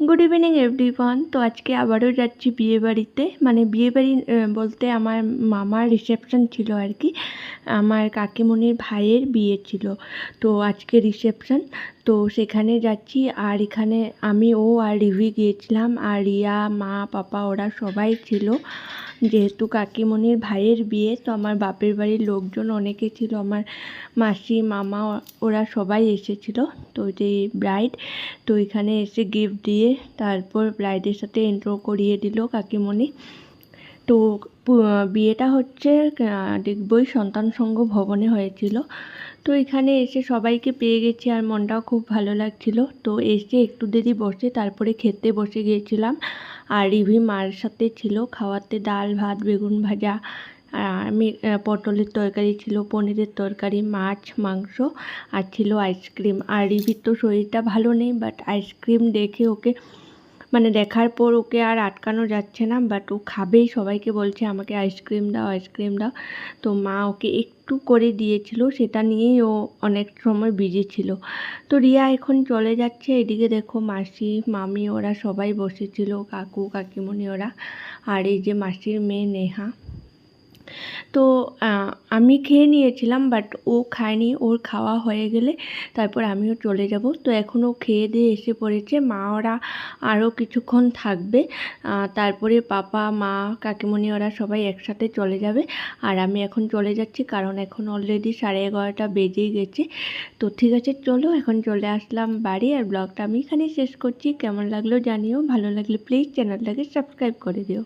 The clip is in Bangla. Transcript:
Good evening everyone. তো আজকে আবারও যাচ্ছি বিয়েবাড়িতে, মানে বিয়েবাড়ি বলতে আমার মামার রিসেপশন ছিল আর কি। আমার কাকিমণির ভাইয়ের বিয়ে ছিল, তো আজকে রিসেপশন, তো সেখানে যাচ্ছি। আর এখানে আমি আর রিভি গিয়েছিলাম, আর রিয়া, মা, পাপা ওরা সবাই ছিল। যেহেতু কাকিমণির ভাইয়ের বিয়ে, তো আমার বাপের বাড়ির লোকজন অনেকে ছিল, আমার মাসি, মামা ওরা সবাই এসেছিল। তো যে ব্রাইড, তো এখানে এসে গিফট দিয়ে তারপর ব্রাইডের সাথে এন্ট্রো করিয়ে দিল কাকিমণি। তো বিয়েটা হচ্ছে ডিগবই সন্তান সংঘ ভবনে হয়েছিল। তো এখানে এসে সবাইকে পেয়ে গেছি আর মনটাও খুব ভালো লাগছিল। তো এসে একটু দেরি বসে তারপরে খেতে বসে গিয়েছিলাম। আর রিভি মার সাথে ছিল খাওয়াতে, ডাল, ভাত, বেগুন ভাজা, আমি পটলের তরকারি ছিল, পনিরের তরকারি, মাছ, মাংস, আর ছিল আইসক্রিম। আর রিভির তো শরীরটা ভালো নেই, বাট আইসক্রিম দেখে ওকে, মানে দেখার পর ওকে আর আটকানো যাচ্ছে না, বাট ও খাবেই, সবাইকে বলছে আমাকে আইসক্রিম দাও, আইসক্রিম দাও। তো মা ওকে একটু করে দিয়েছিল, সেটা নিয়েই ও অনেক সময় বিজি ছিল। তো রিয়া এখন চলে যাচ্ছে। এদিকে দেখো মাসি, মামি ওরা সবাই বসেছিল, কাকু, কাকিমণি ওরা। আর এই যে মাসির মেয়ে নেহা। তো আমি খেয়ে নিয়েছিলাম, বাট ও খায়নি। ওর খাওয়া হয়ে গেলে তারপর আমিও চলে যাব। তো এখন ও খেয়ে দিয়ে এসে পড়েছে। মা ওরা আরও কিছুক্ষণ থাকবে, তারপরে পাপা, মা, কাকিমণি ওরা সবাই একসাথে চলে যাবে। আর আমি এখন চলে যাচ্ছি, কারণ এখন অলরেডি 11:30 বেজেই গেছে। তো ঠিক আছে, চলো এখন চলে আসলাম বাড়ি। আর ব্লগটা আমি এখানেই শেষ করছি। কেমন লাগলো জানিও, ভালো লাগলে প্লিজ চ্যানেলটাকে সাবস্ক্রাইব করে দিও।